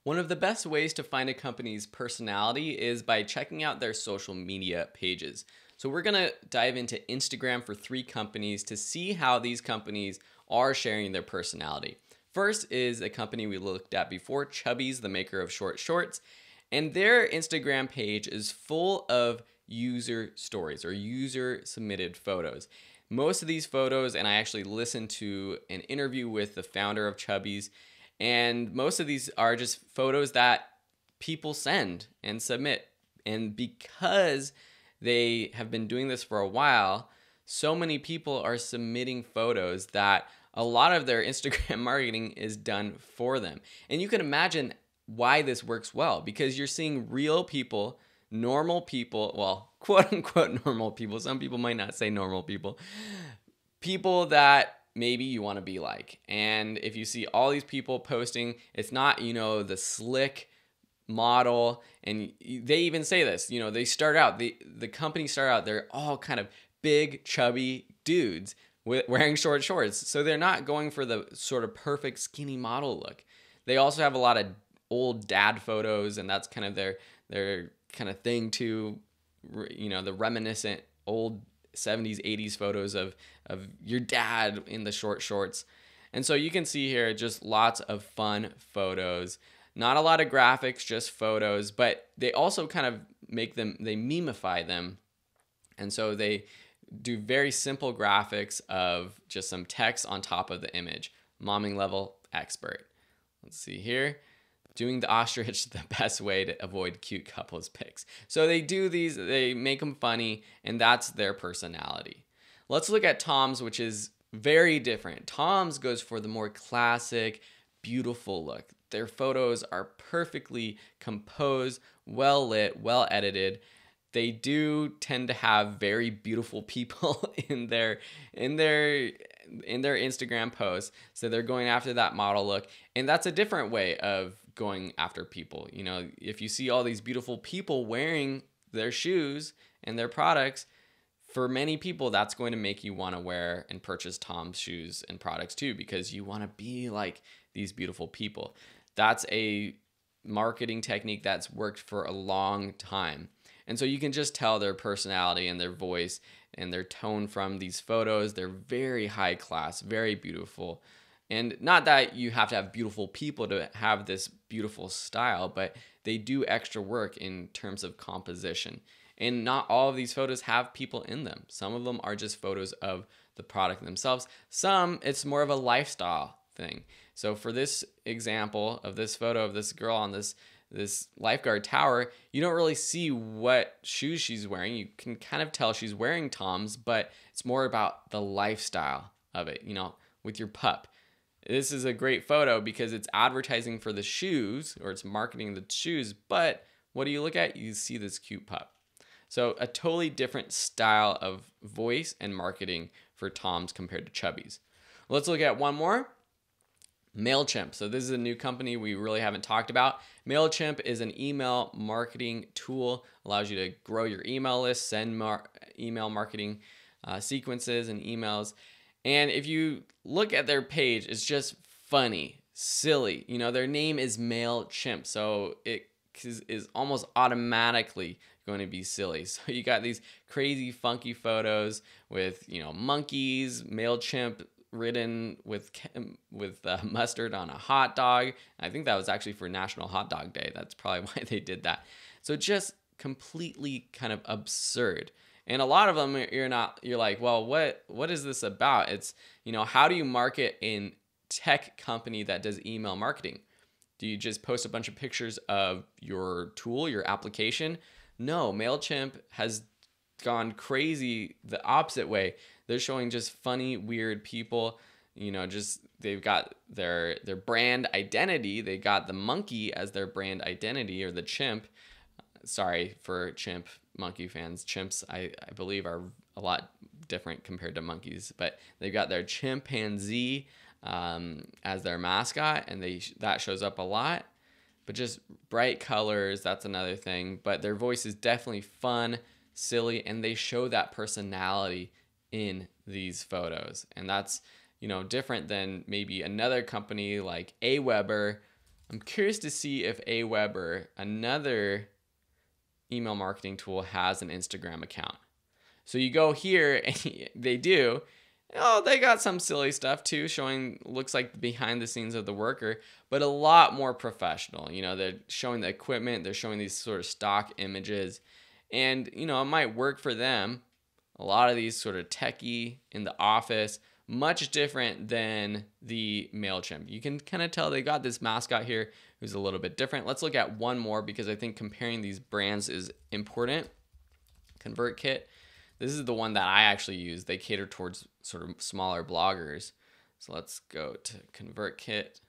One of the best ways to find a company's personality is by checking out their social media pages. So, we're going to dive into Instagram for 3 companies to see how these companies are sharing their personality. First is a company we looked at before, Chubbies, the maker of short shorts. And their Instagram page is full of user stories or user submitted photos. Most of these photos, and I actually listened to an interview with the founder of Chubbies, and most of these are just photos that people send and submit. And because they have been doing this for a while, so many people are submitting photos that a lot of their Instagram marketing is done for them. And you can imagine why this works well, because you're seeing real people, normal people, well, quote unquote normal people. Some people might not say normal people, people that maybe you want to be like. And if you see all these people posting, it's not, the slick model. And they even say this, they start out, the company start out, they're all kind of big, chubby dudes wearing short shorts. So they're not going for the sort of perfect skinny model look. They also have a lot of old dad photos, and that's kind of their kind of thing too. The reminiscent old 70s, 80s photos of your dad in the short shorts. And so you can see here just lots of fun photos. Not a lot of graphics, just photos, but they also kind of they memify them. And so they do very simple graphics of just some text on top of the image. Momming level expert. Let's see here. Doing the ostrich the best way to avoid cute couples pics. So they do these, they make them funny, and that's their personality. Let's look at Tom's, which is very different. Tom's goes for the more classic, beautiful look. Their photos are perfectly composed, well lit, well edited. They do tend to have very beautiful people in their Instagram posts. So they're going after that model look. And that's a different way of going after people. If you see all these beautiful people wearing their shoes and their products, for many people, that's going to make you want to wear and purchase Tom's shoes and products too, because you want to be like these beautiful people. That's a marketing technique that's worked for a long time. And so you can just tell their personality and their voice and their tone from these photos. They're very high class, very beautiful. And not that you have to have beautiful people to have this beautiful style, but they do extra work in terms of composition. And not all of these photos have people in them. Some of them are just photos of the product themselves. Some, it's more of a lifestyle thing. So for this example of this photo of this girl on this lifeguard tower, you don't really see what shoes she's wearing. You can kind of tell she's wearing Tom's, but it's more about the lifestyle of it, with your pup. This is a great photo because it's advertising for the shoes, or it's marketing the shoes, but what do you look at? You see this cute pup. So a totally different style of voice and marketing for Tom's compared to Chubbies. Let's look at one more. MailChimp. So this is a new company we really haven't talked about. MailChimp is an email marketing tool, allows you to grow your email list, send email marketing sequences and emails. And if you look at their page, it's just funny, silly. Their name is MailChimp, so it is almost automatically going to be silly. So you got these crazy funky photos with, monkeys, MailChimp written with mustard on a hot dog. I think that was actually for National Hot Dog Day. That's probably why they did that. So just completely kind of absurd. And a lot of them you're like, well, what is this about? It's, how do you market in tech company that does email marketing? Do you just post a bunch of pictures of your tool, your application? No, MailChimp has gone crazy the opposite way. They're showing just funny, weird people, they've got their brand identity. They got the monkey as their brand identity, or the chimp. Sorry for chimp monkey fans. Chimps, I believe, are a lot different compared to monkeys, but they've got their chimpanzee as their mascot, and that shows up a lot. But just bright colors, that's another thing. But their voice is definitely fun, silly, and they show that personality in these photos. And that's, different than maybe another company like Aweber, I'm curious to see if Aweber, another email marketing tool, has an Instagram account. So you go here and they do. Oh, they got some silly stuff too, showing, looks like behind the scenes of the worker, but a lot more professional. You know, they're showing the equipment, they're showing these sort of stock images, and you know, it might work for them. A lot of these sort of techie in the office, much different than the MailChimp. You can kind of tell they got this mascot here who's a little bit different. Let's look at one more because I think comparing these brands is important. ConvertKit. This is the one that I actually use. They cater towards sort of smaller bloggers. So let's go to ConvertKit.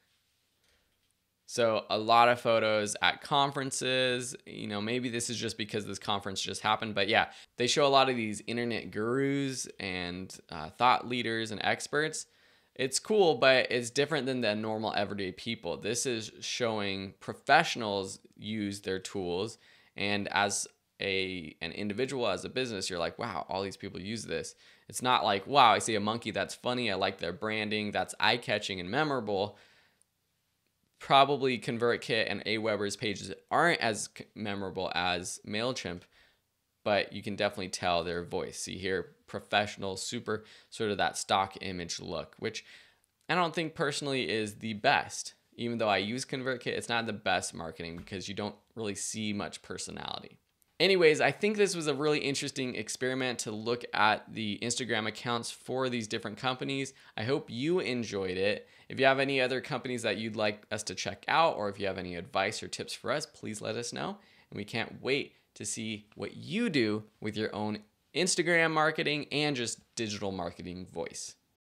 So a lot of photos at conferences. You know, maybe this is just because this conference just happened, but yeah, they show a lot of these internet gurus and thought leaders and experts. It's cool, but it's different than the normal everyday people. This is showing professionals use their tools, and as an individual, as a business, you're like, wow, all these people use this. It's not like, wow, I see a monkey, that's funny, I like their branding, that's eye-catching and memorable. Probably ConvertKit and Aweber's pages aren't as memorable as MailChimp, but you can definitely tell their voice. See here, professional, super sort of that stock image look, which I don't think personally is the best. Even though I use ConvertKit, it's not the best marketing because you don't really see much personality. Anyways, I think this was a really interesting experiment to look at the Instagram accounts for these different companies. I hope you enjoyed it. If you have any other companies that you'd like us to check out, or if you have any advice or tips for us, please let us know. And we can't wait to see what you do with your own Instagram marketing and just digital marketing voice.